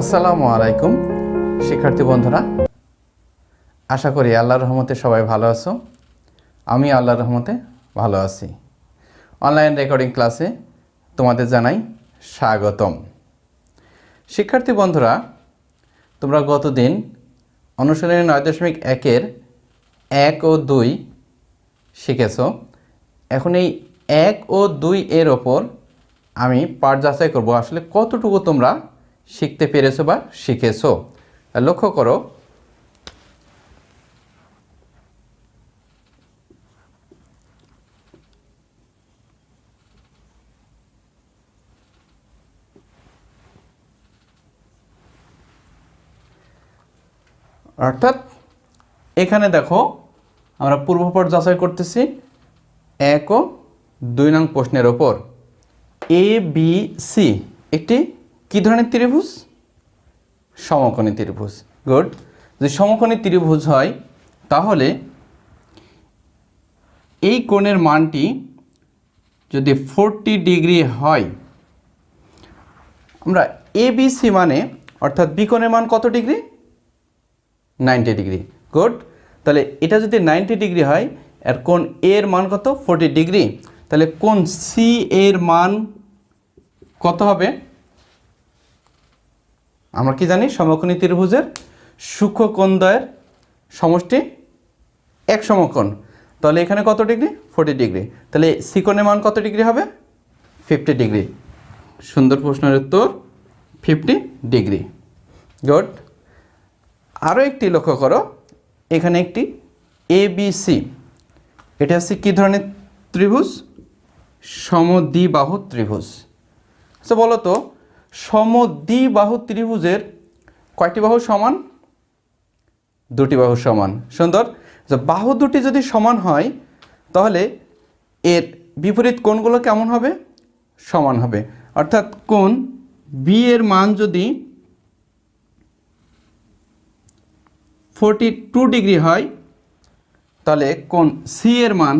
আসসালামু আলাইকুম শিক্ষার্থী বন্ধুরা, আশা করি আল্লাহর রহমতে সবাই ভালো আছো। আমি আল্লাহর রহমতে ভালো আছি। অনলাইন রেকর্ডিং ক্লাসে তোমাদের জানাই স্বাগতম। শিক্ষার্থী বন্ধুরা, তোমরা গতদিন অনুশীলনী 9.1-এর 1 ও 2 শিখেছো। এখন এই 1 ও 2 এর ওপর আমি পাঠ যাচাই করব, আসলে কতটুকু তোমরা শিখতে পেরেছো বা শিখেছো। লক্ষ্য করো, অর্থাৎ এখানে দেখো আমরা পূর্বপাঠ যাচাই করতেছি 1 ও 2 নং প্রশ্নের ওপর। এ বি সি একটি কী ধরনের ত্রিভুজ? সমকোণী ত্রিভুজ। গুড। যদি সমকোণী ত্রিভুজ হয় তাহলে এই কোণের মানটি যদি 40 ডিগ্রি হয়, আমরা এ বি সি মানে অর্থাৎ বি কোণের মান কত ডিগ্রি? 90 ডিগ্রি। গুড। তাহলে এটা যদি 90 ডিগ্রি হয়, আর কোণ এর মান কত? 40 ডিগ্রি। তাহলে কোণ সি এর মান কত হবে? আমরা কি জানি, সমকোণী ত্রিভুজের সূক্ষ্মকোণদ্বয়ের সমষ্টি এক সমকোণ। তাহলে এখানে কত ডিগ্রি? 40 ডিগ্রি। তাহলে সি কোণের মান কত ডিগ্রি হবে? 50 ডিগ্রি। সুন্দর প্রশ্নের উত্তর 50 ডিগ্রি। গুড। আরও একটি লক্ষ্য করো, এখানে একটি এ বি সি, এটা হচ্ছে কী ধরনের ত্রিভুজ? সমদ্বিবাহু ত্রিভুজ। আচ্ছা বলো তো, সমদ্বিবাহু ত্রিভুজের কয়টি বাহু সমান? দুটি বাহু সমান। সুন্দর। বাহু দুটি যদি সমান হয় তাহলে এর বিপরীত কোণগুলো কেমন হবে? সমান হবে। অর্থাৎ কোণ বি এর মান যদি 42 ডিগ্রি হয়, তাহলে কোণ সি এর মান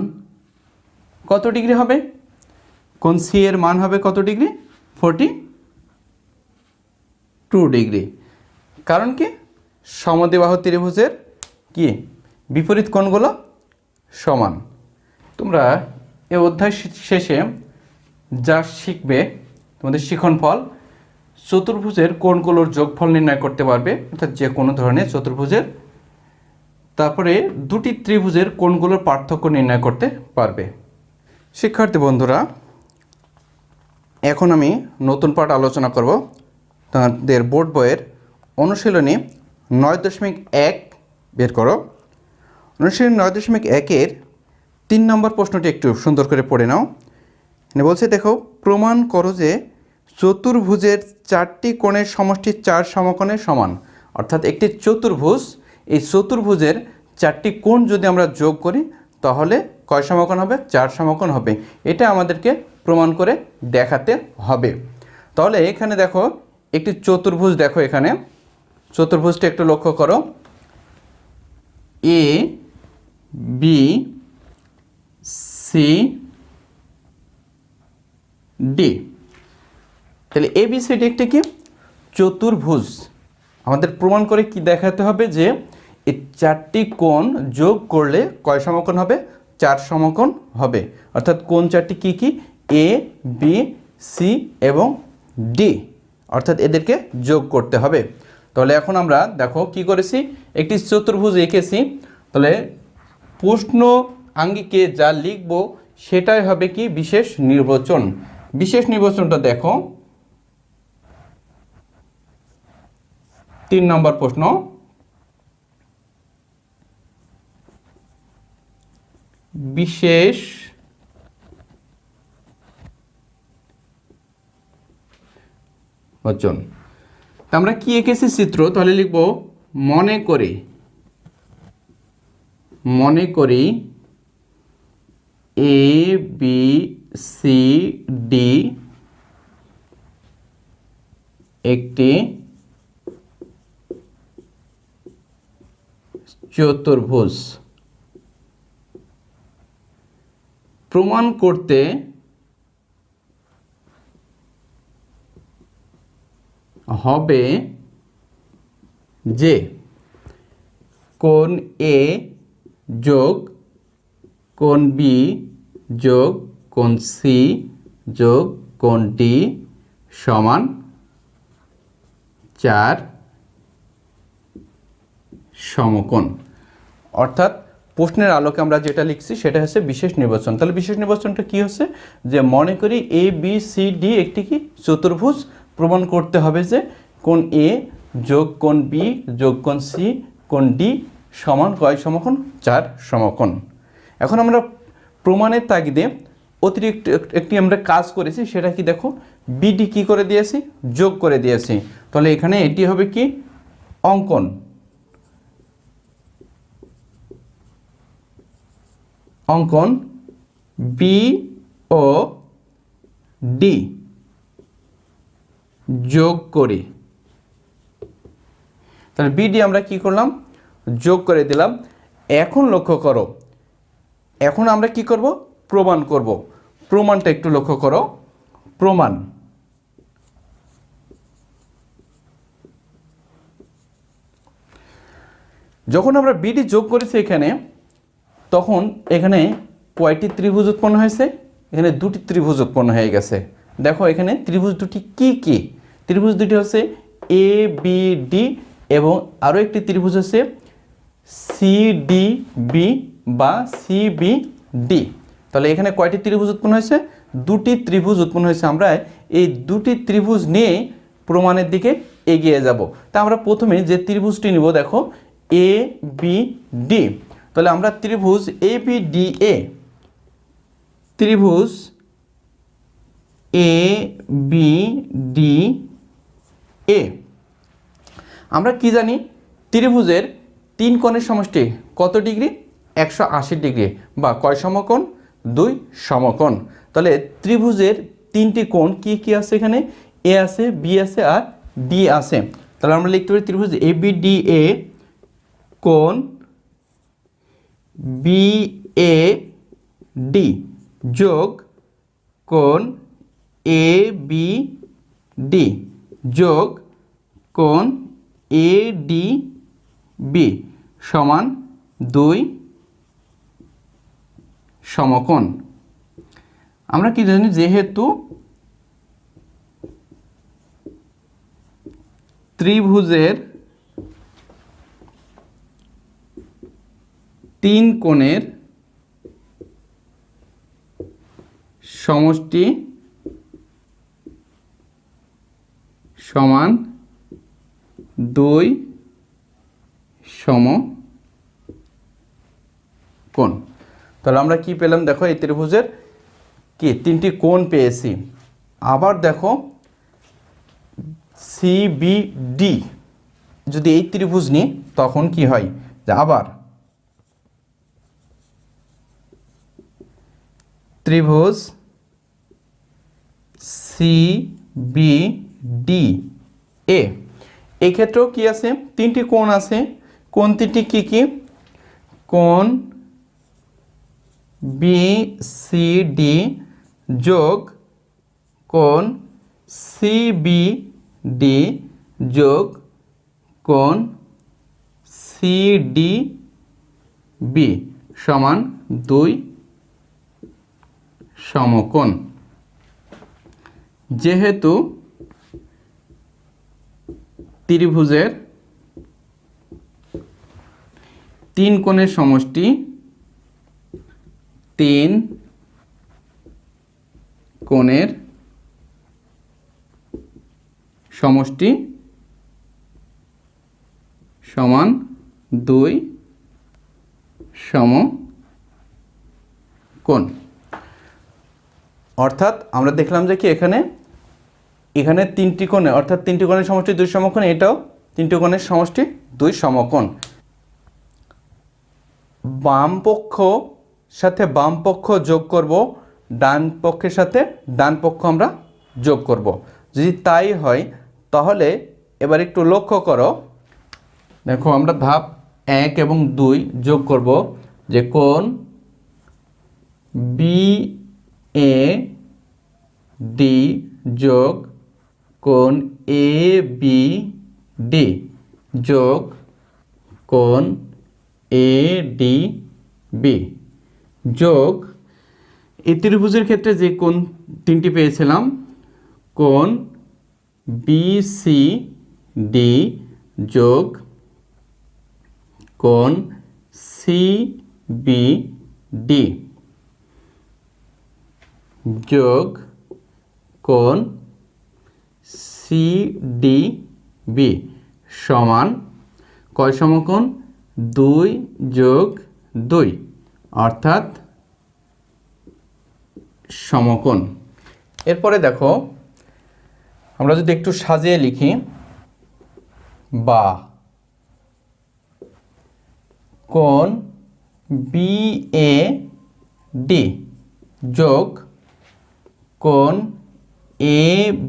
কত ডিগ্রি হবে? কোণ সি এর মান হবে কত ডিগ্রি? 42 ডিগ্রি। কারণ কি? সমদ্বিবাহু ত্রিভুজের কি বিপরীত কোণগুলো সমান। তোমরা এই অধ্যায় শেষে যা শিখবে, তোমাদের শিখন ফল, চতুর্ভুজের কোণগুলোর যোগফল নির্ণয় করতে পারবে, অর্থাৎ যে কোনো ধরনের চতুর্ভুজের। তারপরে দুটি ত্রিভুজের কোণগুলোর পার্থক্য নির্ণয় করতে পারবে। শিক্ষার্থী বন্ধুরা, এখন আমি নতুন পাঠ আলোচনা করব। তাদের বোর্ড বইয়ের অনুশীলনী 9.1 বের করো। অনুশীলনী 9.1-এর 3 নম্বর প্রশ্নটি একটু সুন্দর করে পড়ে নাও। বলছে, দেখো, প্রমাণ করো যে চতুর্ভুজের 4টি কোণের সমষ্টি 4 সমকোণের সমান। অর্থাৎ একটি চতুর্ভুজ, এই চতুর্ভুজের 4টি কোণ যদি আমরা যোগ করি তাহলে কয় সমকোণ হবে? 4 সমকোণ হবে। এটা আমাদেরকে প্রমাণ করে দেখাতে হবে। তাহলে এখানে দেখো একটি চতুর্ভুজ, দেখো এখানে চতুর্ভুজটা একটু লক্ষ্য করো। A B C D. তাহলে এ বি সি ডি একটি কি চতুর্ভুজ। আমাদের প্রমাণ করে কি দেখাতে হবে যে এই 4টি কোণ যোগ করলে কয় সমকোণ হবে? 4 সমকোণ হবে। অর্থাৎ কোণ 4টি কি কি? এ বি সি এবং ডি। অর্থাৎ এদেরকে যোগ করতে হবে। তাহলে এখন আমরা দেখো কি করেছি, একটি চতুর্ভুজ এঁকেছি। তাহলে প্রশ্ন আঙ্গিকে যা লিখব সেটাই হবে কি? বিশেষ নির্বাচন। বিশেষ নির্বাচনটা দেখো, 3 নম্বর প্রশ্ন। বিশেষ বচন। আমরা কি এঁকেছি চিত্র, তাহলে লিখব মনে করি এ বি সি ডি একটি চতুর্ভুজ। প্রমাণ করতে হবে যে কোণ এ যোগ কোণ বি যোগ কোণ সি যোগ কোণ ডি সমান 4 সমকোণ। অর্থাৎ প্রশ্নের আলোকে আমরা যেটা লিখছি সেটা হচ্ছে বিশেষ নির্বাচন। তাহলে বিশেষ নির্বাচনটা কি হচ্ছে, যে মনে করি এ বি সি ডি একটি কি চতুর্ভুজ, প্রমাণ করতে হবে যে কোণ এ যোগ কোণ বি যোগ কোণ সি কোণ ডি সমান কয় সমকোণ, 4 সমকোণ। এখন আমরা প্রমাণের তাগিদে অতিরিক্ত একটি আমরা কাজ করেছি, সেটা কি দেখো, বিডি কি করে দিয়েছি, যোগ করে দিয়েছি। তাহলে এখানে এটি হবে কি অঙ্কন, অঙ্কন বি ও ডি যোগ করি। তাহলে বিডি আমরা কি করলাম, যোগ করে দিলাম। এখন লক্ষ্য করো, এখন আমরা কি করব, প্রমাণ করব। প্রমাণটা একটু লক্ষ্য করো, প্রমাণ যখন আমরা বিডি যোগ করেছি এখানে, তখন এখানে কয়টি ত্রিভুজ উৎপন্ন হয়েছে, এখানে দুটি ত্রিভুজ উৎপন্ন হয়ে গেছে। দেখো এখানে ত্রিভুজ দুটি কি কি, ত্রিভুজ দুটি হচ্ছে এ বি ডি এবং আরও একটি ত্রিভুজ হচ্ছে সি ডি বি বা সি বি ডি। তাহলে এখানে কয়টি ত্রিভুজ উৎপন্ন হয়েছে, দুটি ত্রিভুজ উৎপন্ন হয়েছে। আমরা এই দুটি ত্রিভুজ নিয়ে প্রমাণের দিকে এগিয়ে যাব। তা আমরা প্রথমে যে ত্রিভুজটি নিব, দেখো এ বি ডি। তাহলে আমরা ত্রিভুজ এ বি ডি এ, ত্রিভুজ এ বি ডি এ আমরা কি জানি, ত্রিভুজের 3 কোণের সমষ্টি কত ডিগ্রি, 180 ডিগ্রি বা কয় সমকোণ, 2 সমকোণ। তাহলে ত্রিভুজের 3টি কোণ কি কি আছে, এখানে এ আছে, বি আছে আর ডি আছে। তাহলে আমরা লিখতে পারি ত্রিভুজ এ বি ডি এ কোণ বি এ ডি যোগ কোণ এ বি ডি যোগ কোণ এ ডি বি সমান 2 সমকোণ। আমরা কি জানি, যেহেতু ত্রিভুজের 3 কোণের সমষ্টি সমান 2 সমকোণ। তাহলে আমরা কি পেলাম, দেখো এই ত্রিভুজের কি 3টি কোণ পেয়েছি। আবার দেখো সিবিডি, যদি এই ত্রিভুজ নিই তখন কি হয়, যে আবার ত্রিভুজ সিবিডি এ, এই ক্ষেত্রেও কি আছে, 3টি কোণ আছে। কোণ 3টি কি কি, কোণ বিসিডি যোগ কোণ সিবিডি যোগ কোণ সিডিবি সমান 2 সমকোণ। যেহেতু ত্রিভুজের 3 কোণের সমষ্টি 3 কোণের সমষ্টি সমান 2 সমকোণ। অর্থাৎ আমরা দেখলাম যে কি এখানে 3টি কোণে, অর্থাৎ 3টি কোণের সমষ্টি 2 সমকোণ, এটাও 3টি কোণের সমষ্টি 2 সমকোণ। বাম পক্ষ সাথে বাম পক্ষ যোগ করব, ডান পক্ষের সাথে ডান পক্ষ আমরা যোগ করব। যদি তাই হয় তাহলে এবার একটু লক্ষ্য করো, দেখো আমরা ধাপ 1 এবং 2 যোগ করব, যে কোণ বি এ ডি যোগ কোণ এ বি ডি যোগ কোণ এ ডি বি যোগ এই ত্রিভুজের ক্ষেত্রে যে কোণ তিনটি পেয়েছিলাম কোণ বি সি ডি যোগ কোণ সি বি ডি যোগ কোণ সি ডি বি সমান কয় সমকোণ 2 যোগ 2 অর্থাৎ সমকোণ। এরপরে দেখো আমরা যদি একটু সাজিয়ে লিখি বা কোণ বি এ ডি যোগ কোণ এ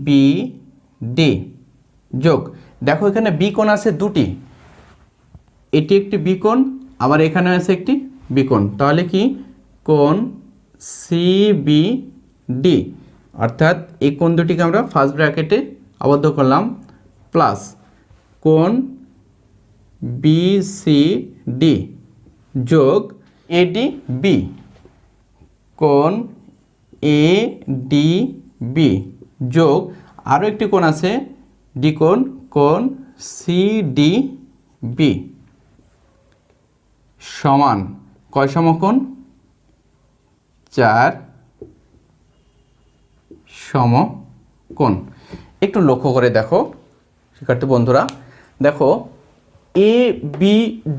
বি ডি যোগ দেখো এখানে বি কোণ আছে দুটি, এটি একটি বি কোণ আবার এখানে আছে একটি বি কোণ, তাহলে কি কোণ সি বি ডি অর্থাৎ এই কোণ দুটিকে আমরা ফার্স্ট ব্র্যাকেটে আবদ্ধ করলাম প্লাস কোণ বি সি ডি যোগ এ ডি বি কোণ এ ডি বি যোগ আরও একটি কোণ আছে ডি কোণ কোণ সি ডি বি সমান কয় সমকোণ 4 সমকোণ। একটু লক্ষ্য করে দেখো শিক্ষার্থী বন্ধুরা, দেখো A B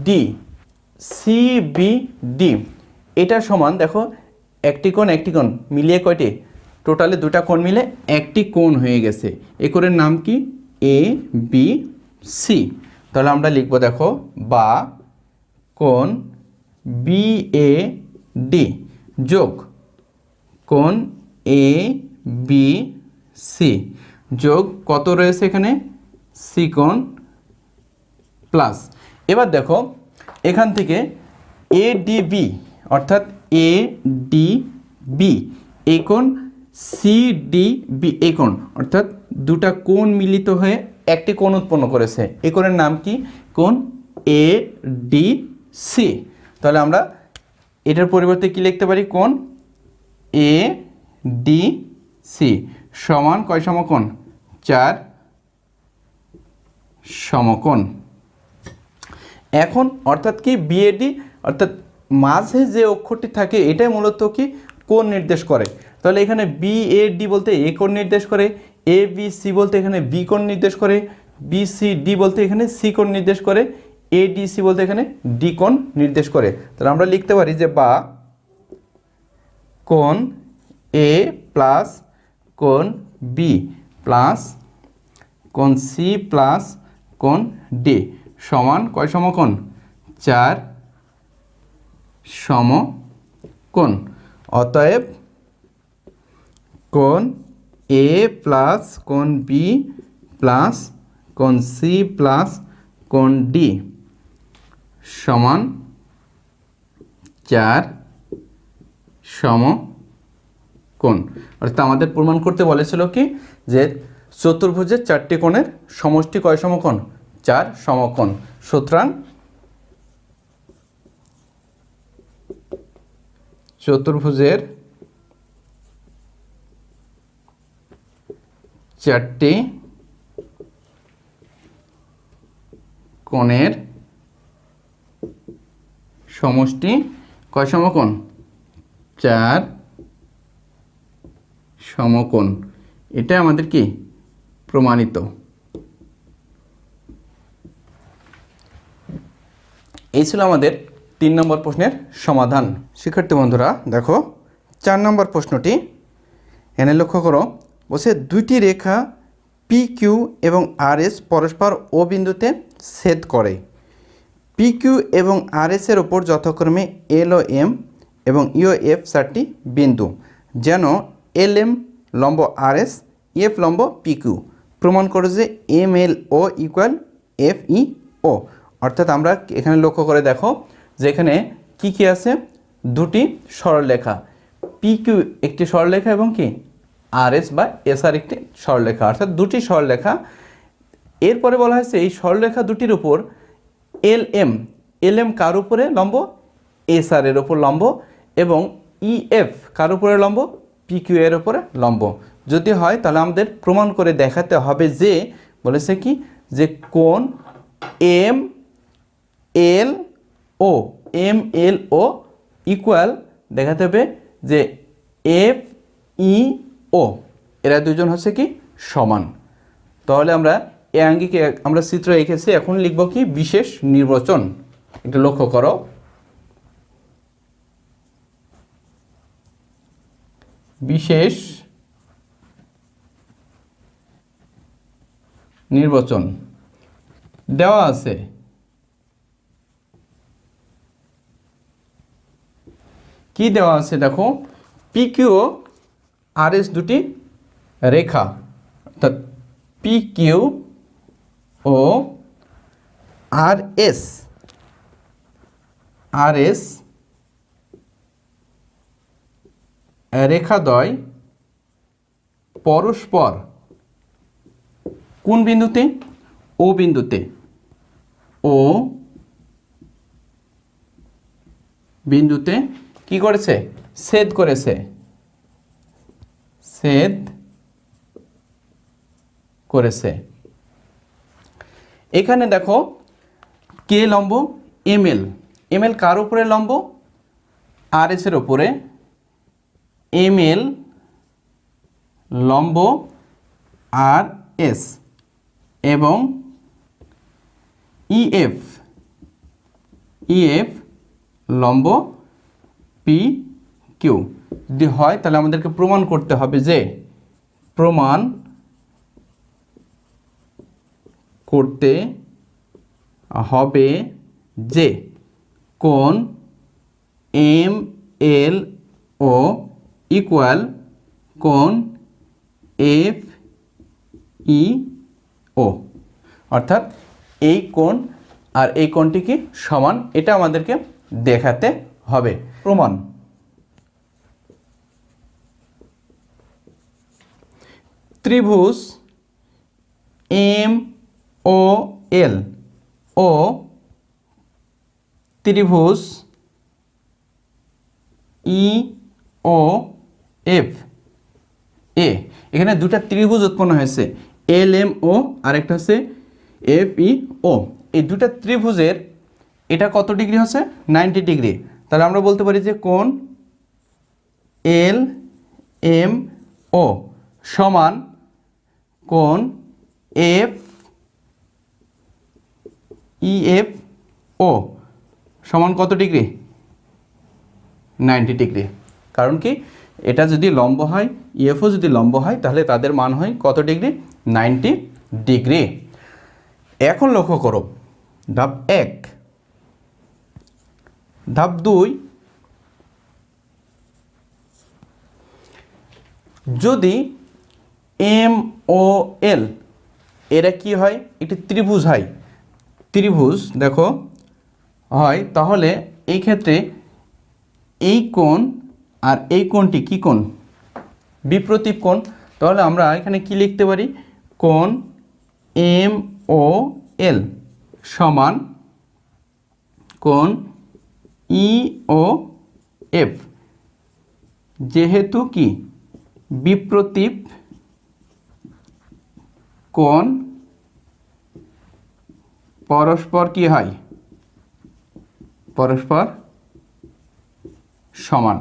D C B D এটা সমান দেখো একটি কোণ মিলিয়ে কয়টি, টোটালে দুটা কোণ মিলে একটি কোণ হয়ে গেছে। এই কোণের নাম কি এ বি সি। তাহলে আমরা লিখব দেখো বা কোণ বি এ ডি যোগ কোণ এ বি সি যোগ কত রয়েছে এখানে সি কোণ প্লাস। এবার দেখো এখান থেকে এ ডি বি অর্থাৎ এ ডি বি এই কোণ সি ডি বি এই কোণ অর্থাৎ দুটা কোণ মিলিত হয়ে একটি কোণ উৎপন্ন করেছে। এই কোণের নাম কি কোণ এ ডি সি। তাহলে আমরা এটার পরিবর্তে কি লিখতে পারি কোণ এ ডি সি সমান কয় সমকোণ 4 সমকোণ। এখন অর্থাৎ কি বিএডি অর্থাৎ মাঝে যে অক্ষরটি থাকে এটাই মূলত কি কোণ নির্দেশ করে। তাহলে এখানে বিএডি বলতে এ কোণ নির্দেশ করে, এ বি সি বলতে এখানে বি কোণ নির্দেশ করে, বি সি ডি বলতে এখানে সি কোণ নির্দেশ করে, এ ডি সি বলতে এখানে ডি কোণ নির্দেশ করে। তাহলে আমরা লিখতে পারি যে বা কোণ এ প্লাস কোণ বি প্লাস কোণ সি প্লাস কোণ ডি সমান কয় সমকোণ 4 সমকোণ। অতএব কোণ এ প্লাস কোণ বি প্লাস কোণ সি প্লাস কোণ ডি সমান 4 সমকোণ। অর্থাৎ আমাদের প্রমাণ করতে বলেছিল কি যে চতুর্ভুজের 4টি কোণের সমষ্টি কয় সমকোণ 4 সমকোণ। সুতরাং চতুর্ভুজের 4টি কোণের সমষ্টি কয় সমকোণ 4 সমকোণ। এটা আমাদের কি প্রমাণিত। এই ছিল আমাদের 3 নম্বর প্রশ্নের সমাধান। শিক্ষার্থী বন্ধুরা দেখো 4 নম্বর প্রশ্নটি এনে লক্ষ্য করো, বলছে দুইটি রেখা পি কিউ এবং আর এস পরস্পর ও বিন্দুতে ছেদ করে। পি কিউ এবং আর এস এর ওপর যথাক্রমে এল ও এম এবং ইউ এফ 4টি বিন্দু, যেন এল এম লম্ব আর এস, এফ লম্ব পি কিউ। প্রমাণ করে যে এম এল ও ইকুয়াল এফ ই ও। অর্থাৎ আমরা এখানে লক্ষ্য করে দেখো যে এখানে কি কি আছে, দুটি সরলরেখা পি কিউ একটি সরলরেখা এবং কি আর এস বা এস আর একটি সরলরেখা, অর্থাৎ দুটি সরলরেখা এরপরে বলা হয়েছে এই সরলরেখা দুটির উপর এলএম এলএম কার উপরে লম্ব, এসআর এর উপর লম্ব, এবং ইএফ কার উপরে লম্ব, পিকিউ এর উপরে লম্ব। যদি হয় তাহলে আমাদের প্রমাণ করে দেখাতে হবে যে বলেছে কি যে কোণ এম এল ও ইকুয়াল দেখাতে হবে যে এফ ই ও এরা দুজন হচ্ছে কি সমান। তাহলে আমরা এ আঙ্গিকে আমরা চিত্র এঁকেছি, এখন লিখব কি বিশেষ নির্বাচন। একটু লক্ষ্য করো, বিশেষ নির্বাচন দেওয়া আছে কি দেওয়া আছে দেখো, পিকিউ আর এস দুটি রেখা, অর্থাৎ পিকিউ ও আর এস রেখাদ্বয় পরস্পর কোন বিন্দুতে, ও বিন্দুতে কি করেছে, ছেদ করেছে। এখানে দেখো কে লম্ব, এমএল কার উপরে লম্ব, আর এস এর উপরে, এমএল লম্ব আর এস, এবং ইএফ লম্ব পি কিউ। যদি হয় তাহলে আমাদেরকে প্রমাণ করতে হবে যে কোণ এম এল ও ইকুয়াল কোণ এফ ই ও, অর্থাৎ এই কোণ আর এই কোণটি কি সমান, এটা আমাদেরকে দেখাতে হবে। প্রমাণ, ত্রিভুজ এম ও এল ও ত্রিভুজ ই ও এফ এ, এখানে দুটা ত্রিভুজ উৎপন্ন হয়েছে, এল এম ও আর একটা হচ্ছে এফ ই ও। এই দুটা ত্রিভুজের এটা কত ডিগ্রি হচ্ছে, 90 ডিগ্রি। তাহলে আমরা বলতে পারি যে কোণ এল এম ও সমান কোণ এফ ই এফ ও সমান কত ডিগ্রি, 90 ডিগ্রি। কারণ কি এটা যদি লম্ব হয়, ইএফও যদি লম্ব হয়, তাহলে তাদের মান হয় কত ডিগ্রি, 90 ডিগ্রি। এখন লক্ষ্য করো ধাপ 1, ধাপ 2, যদি এম ও এল এরা কি হয়, একটি ত্রিভুজ হয়, দেখো হয়, তাহলে এই ক্ষেত্রে এই কোণ আর এই কোণটি কি কোণ, বিপ্রতীপ কোণ। তাহলে আমরা এখানে কি লিখতে পারি, কোণ এম ও এল সমান কোণ ই ও এফ, যেহেতু কি বিপ্রতীপ কোণ পরস্পর কি হয়, পরস্পর সমান।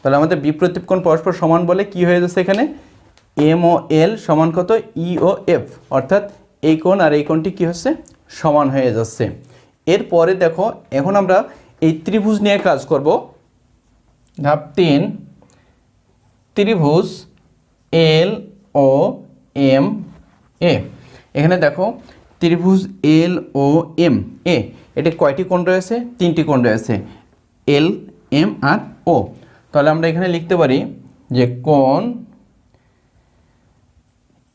তাহলে আমাদের বিপ্রতীপ কোণ পরস্পর সমান বলে কি হয়ে যাচ্ছে, এখানে এম ও এল সমান কত, ই ও এফ, অর্থাৎ এই কোণ আর এই কোণটি কি হচ্ছে, সমান হয়ে যাচ্ছে। এরপরে দেখো এখন আমরা এই ত্রিভুজ নিয়ে কাজ করব। ধাপ 3, ত্রিভুজ এল ও এম এ। এখানে দেখো ত্রিভুজ এল ও এম এ, এটি কয়টি কোণ রয়েছে, 3টি কোণ রয়েছে, এল এম আর ও। তাহলে আমরা এখানে লিখতে পারি যে কোণ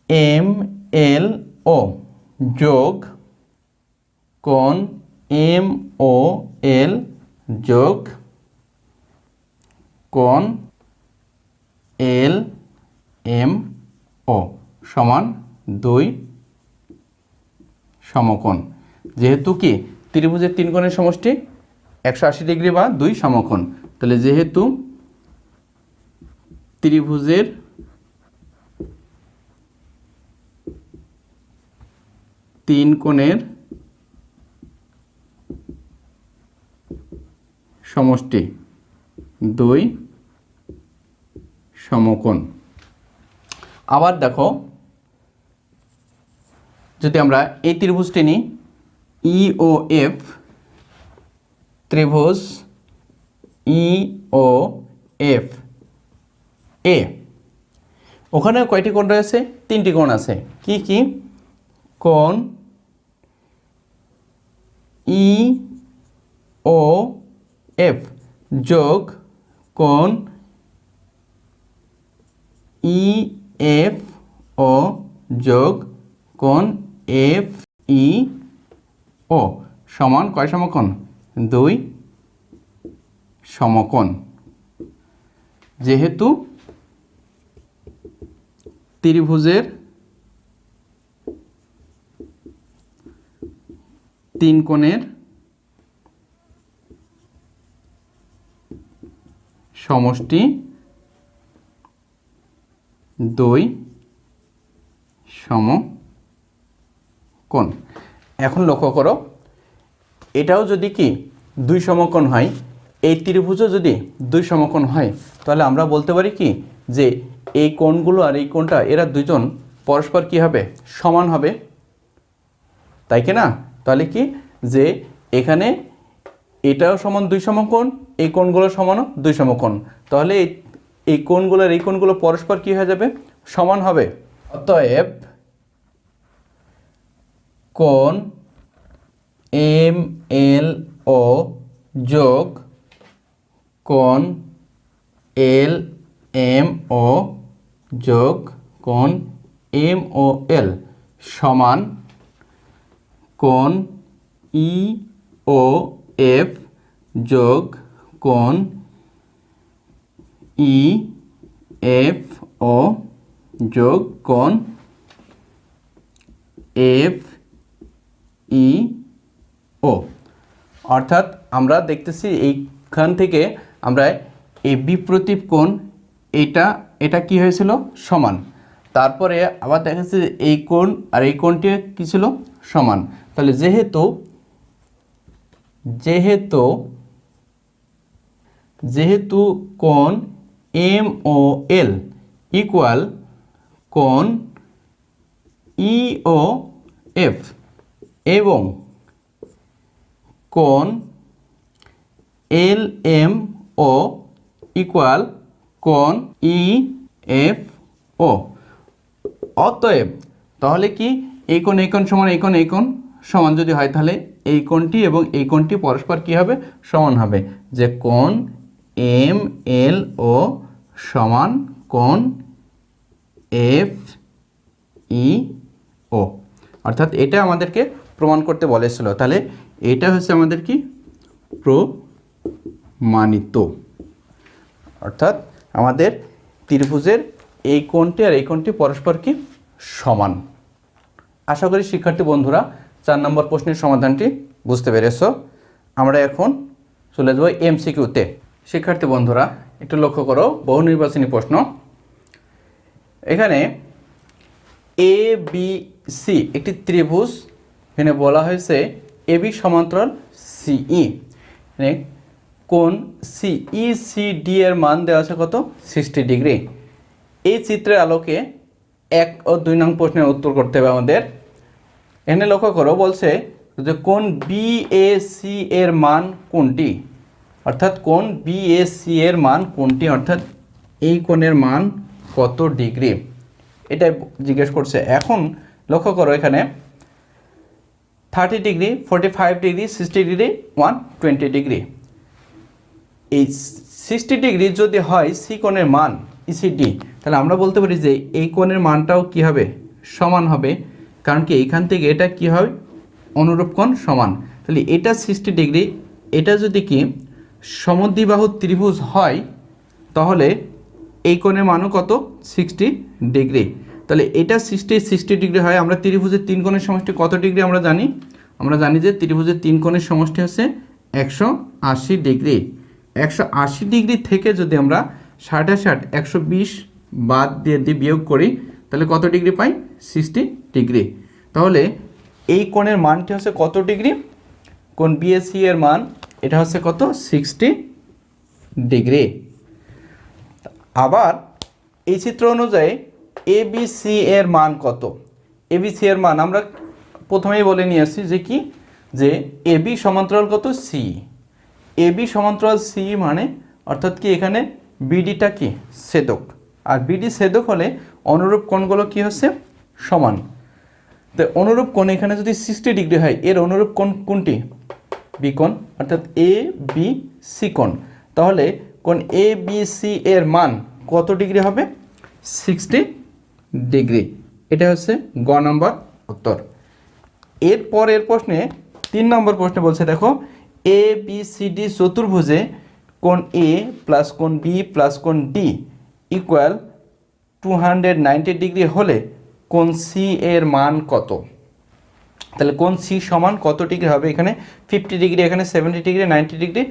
এম এল ও যোগ কোণ এম ও এল যোগ কোণ এল এম ও সমান 2 সমকোণ। যেহেতু কি ত্রিভুজের 3 কোণের সমষ্টি 180 ডিগ্রি বা 2 সমকোণ, তাহলে যেহেতু ত্রিভুজের 3 কোণের সমষ্টি 2 সমকোণ। আবার দেখো, যদি আমরা এই ত্রিভুজটি নিই, EOF ত্রিভুজ EOF এ, ওখানে কয়টি কোণ রয়েছে? 3টি কোণ আছে। কি কি? কোণ EOF যোগ কোণ EFO যোগ কোণ FEO সমান কয় সমকোণ? 2 সমকোণ। যেহেতু ত্রিভুজের 3 কোণের সমষ্টি 2 সমকোণ। এখন লক্ষ্য করো, এটাও যদি কি 2 সমকোণ হয়, এই ত্রিভুজও যদি 2 সমকোণ হয়, তাহলে আমরা বলতে পারি কি যে এই কোণগুলো আর এই কোণটা এরা দুজন পরস্পর কি হবে? সমান হবে, তাই কি না? তাহলে কি যে এখানে এটাও সমান 2 সমকোণ, এই কোণগুলো সমানও 2 সমকোণ, তাহলে এই কোণগুলো আর এই কোণগুলো পরস্পর কি হয়ে যাবে? সমান হবে। অতএব কোণ MLO যোগ কোণ LMO যোগ কোণ MOL সমান কোণ EOF যোগ কোণ EFO যোগ কোণ FEO। অর্থাৎ আমরা দেখতেছি এইখান থেকে আমরা এই বিপ্রতীপ কোণ এটা কি হয়েছিল? সমান। তারপরে আবার দেখাচ্ছে যে এই কোণ আর এই কোণটি কি ছিল? সমান। তাহলে যেহেতু কোণ MOL ইকুয়াল কোণ EOF এবং কোণ LMO ইকুয়াল কোণ EFO। অতএব তাহলে কি এই কোণ সমান এই কোণ সমান যদি হয়, তাহলে এই কোণটি এবং এই কোণটি পরস্পর কি হবে? সমান হবে। যে কোণ MLO সমান কোণ FEO। অর্থাৎ এটা আমাদেরকে প্রমাণ করতে বলেছিল। তাহলে এটা হচ্ছে আমাদের কি? প্রমাণিত। অর্থাৎ আমাদের ত্রিভুজের এই কোণটি আর এই কোণটি পরস্পর কি? সমান। আশা করি শিক্ষার্থী বন্ধুরা 4 নম্বর প্রশ্নের সমাধানটি বুঝতে পেরেছো। আমরা এখন চলে যাব MCQতে। শিক্ষার্থী বন্ধুরা একটু লক্ষ্য করো, বহু নির্বাচনী প্রশ্ন। এখানে ABC একটি ত্রিভুজ, এখানে বলা হয়েছে AB সমান্তরাল CE, মানে কোণ CECD এর মান দেওয়া আছে কত? 60 ডিগ্রি। এই চিত্রের আলোকে 1 ও 2 নং প্রশ্নের উত্তর করতে হবে আমাদের। এখানে লক্ষ্য করো, বলছে যে কোণ BAC এর মান কোনটি? অর্থাৎ কোণ BAC এর মান কোনটি? অর্থাৎ এই কোণের মান কত ডিগ্রি, এটাই জিজ্ঞেস করছে। এখন লক্ষ্য করো, এখানে 30 ডিগ্রি, 45 ডিগ্রি, 60 ডিগ্রি, 120 ডিগ্রি। এই 60 ডিগ্রি যদি হয় সি কোণের মান ECD, তাহলে আমরা বলতে পারি যে এই কোণের মানটাও কি হবে? সমান হবে। কারণ কি এইখান থেকে এটা কি হয়? অনুরূপ কোণ সমান। তাহলে এটা 60 ডিগ্রি, এটা যদি কি সমদ্বিবাহু ত্রিভুজ হয়, তাহলে এই কোণের মানও কত? 60 ডিগ্রি। তাহলে এটা 60 ডিগ্রি হয়। আমরা ত্রিভুজের 3 কোণের সমষ্টি কত ডিগ্রি আমরা জানি যে ত্রিভুজের 3 কোণের সমষ্টি হচ্ছে 180 ডিগ্রি। 180 ডিগ্রি থেকে যদি আমরা 60 120 বাদ দিয়ে বিয়োগ করি তাহলে কত ডিগ্রি পাই? 60 ডিগ্রি। তাহলে এই কোণের মানটি হচ্ছে কত ডিগ্রি? কোণ বিএসি এর মান এটা হচ্ছে কত? 60 ডিগ্রি। আবার এই চিত্র অনুযায়ী এবিসি এর মান কত? এবিসি এর মান আমরা প্রথমেই বলে নিয়ে আসছি যে কি, যে এবি সমান্তরাল কত? সি। এবি সমান্তরাল সি মানে অর্থাৎ কি এখানে বিডিটা কি? ছেদক। আর বিডি ছেদক হলে অনুরূপ কোণগুলো কি হচ্ছে? সমান। তো অনুরূপ কোণ এখানে যদি 60 ডিগ্রি হয়, এর অনুরূপ কোণ কোনটি? বি কোণ, অর্থাৎ এ বি সি কোণ। তাহলে কোণ এ বি সি এর মান কত ডিগ্রি হবে? 60 ডিগ্রি। এটা হচ্ছে গ নম্বর উত্তর। এর প্রশ্নে 3 নম্বর প্রশ্নে বলছে দেখো, এ বি সি ডি চতুর্ভুজে কোণ এ প্লাস কোণ বি প্লাস কোণ ডি ইকুয়াল 290 ডিগ্রি হলে কোণ সি এর মান কত? তাহলে কোণ সি সমান কত ডিগ্রি হবে? এখানে 50 ডিগ্রি, এখানে 70 ডিগ্রি, 90 ডিগ্রি,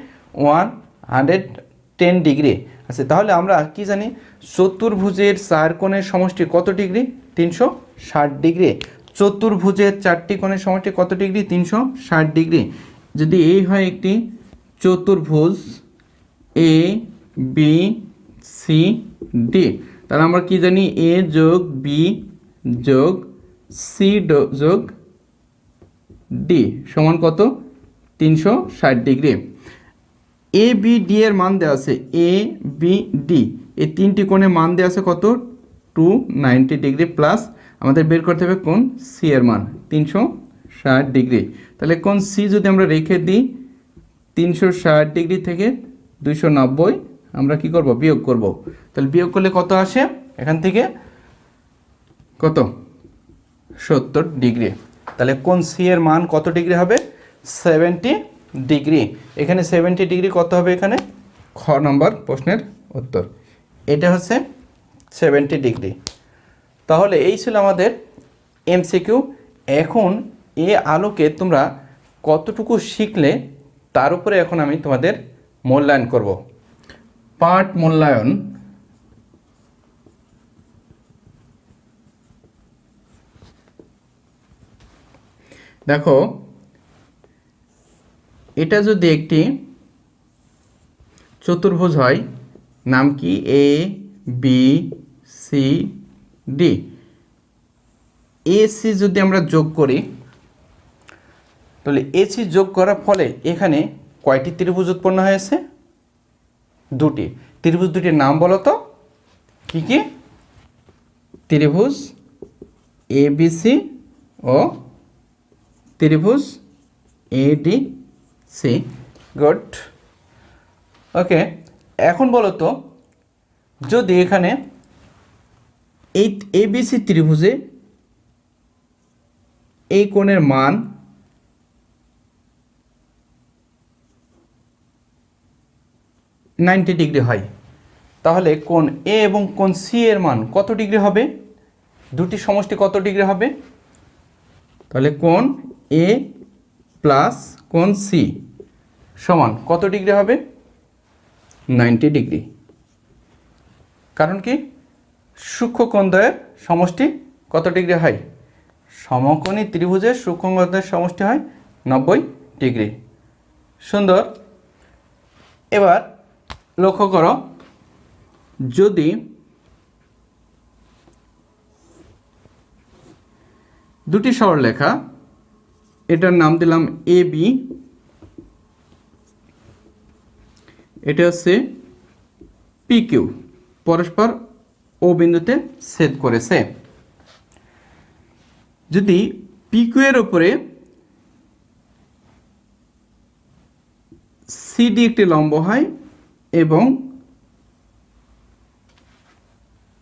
110 ডিগ্রি আছে। তাহলে আমরা কি জানি? চতুর্ভুজের 4 কোণের সমষ্টি কত ডিগ্রি? 360 ডিগ্রি। চতুর্ভুজের 4টি কোণের সমষ্টি কত ডিগ্রি? 360 ডিগ্রি। যদি এই হয় একটি চতুর্ভুজ এ বি সি ডি, তাহলে আমরা কি জানি? এ যোগ বি যোগ সি যোগ ডি সমান কত? 360 ডিগ্রি। এ বি ডি এর মান দেওয়া আছে, এ বি ডি এই 3টি কোণের মান দেওয়া আছে কত? 290 ডিগ্রি প্লাস আমাদের বের করতে হবে কোণ সি এর মান 360 ডিগ্রি। তাহলে কোণ সি যদি আমরা রেখে দিই 360 ডিগ্রি থেকে 290 আমরা কি করব? বিয়োগ করব। তাহলে বিয়োগ করলে কত আসে? এখান থেকে কত? 70 ডিগ্রি। তাহলে কোণ সি এর মান কত ডিগ্রি হবে? 70 ডিগ্রি। এখানে 70 ডিগ্রি কত হবে? এখানে খ নম্বর প্রশ্নের উত্তর। এটা হচ্ছে 70 ডিগ্রি। তাহলে এই ছিল আমাদের এমসিকিউ। এখন এ আলোকে তোমরা কতটুকু শিখলে তার উপরে এখন আমি তোমাদের মূল্যায়ন করব। পাঠ মূল্যায়ন। দেখো, এটা যদি একটি চতুর্ভুজ হয়, নাম কি? A B C D. AC যদি আমরা যোগ করি তাহলে এসি যোগ করার ফলে এখানে কয়টি ত্রিভুজ উৎপন্ন হয়েছে? 2টি। ত্রিভুজ দুটির নাম বলো তো কি কি? ত্রিভুজ এবিসি ও ত্রিভুজ এডিসি। গুড। ওকে, এখন বলো তো, যদি এখানে এই এবিসি ত্রিভুজে এই কোণের মান 90 ডিগ্রি হয়, তাহলে কোণ এ এবং কোণ সি এর মান কত ডিগ্রি হবে? দুটি সমষ্টি কত ডিগ্রি হবে? তাহলে কোণ এ প্লাস কোণ সি সমান কত ডিগ্রি হবে? 90 ডিগ্রি। কারণ কি? সূক্ষ্মকোণদ্বয়ের সমষ্টি কত ডিগ্রি হয়? সমকোণী ত্রিভুজের সূক্ষ্মকোণদ্বয়ের সমষ্টি হয় 90 ডিগ্রি। সুন্দর। এবার লক্ষ্য করো, যদি দুটি সরলরেখা, এটার নাম দিলাম এ বি, এটা হচ্ছে পি কিউ, পরস্পর ও বিন্দুতে ছেদ করেছে। যদি পি কিউ এর উপরে সিডি একটি লম্ব হয় এবং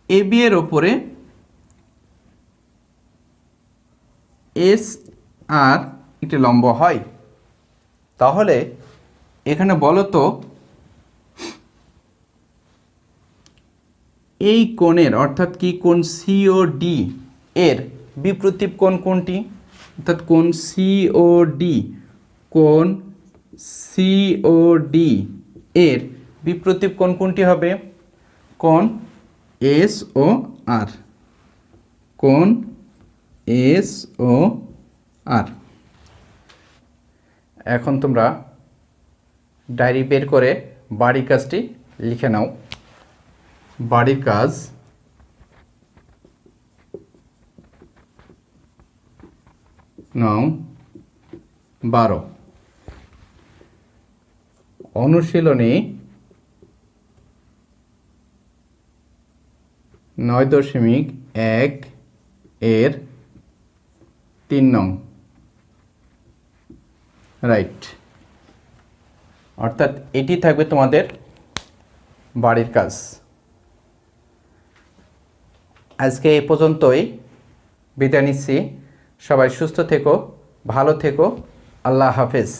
এ বি এর উপরে এস আর একটি লম্ব হয়, তাহলে এখানে বলো তো এই কোণের অর্থাৎ কি কোণ সিওডি এর বিপ্রতীপ কোণ কোনটি? অর্থাৎ কোণ সিওডি, কোণ সিওডি এর বিপ্রতীপ কোণ কোনটি হবে? কোণ এস ও আর, কোণ এস ও আর। এখন তোমরা ডায়েরি বের করে বাড়ির কাজটি লিখে নাও। বাড়ির কাজ নং 12, অনুশীলনী 9.1 এর 3 নং। রাইট, অর্থাৎ এটি থাকবে তোমাদের বাড়ির কাজ। আজকে এই পর্যন্তই, বিদায় নিচ্ছি। সবাই সুস্থ থেকো, ভালো থেকো। আল্লাহ হাফেজ।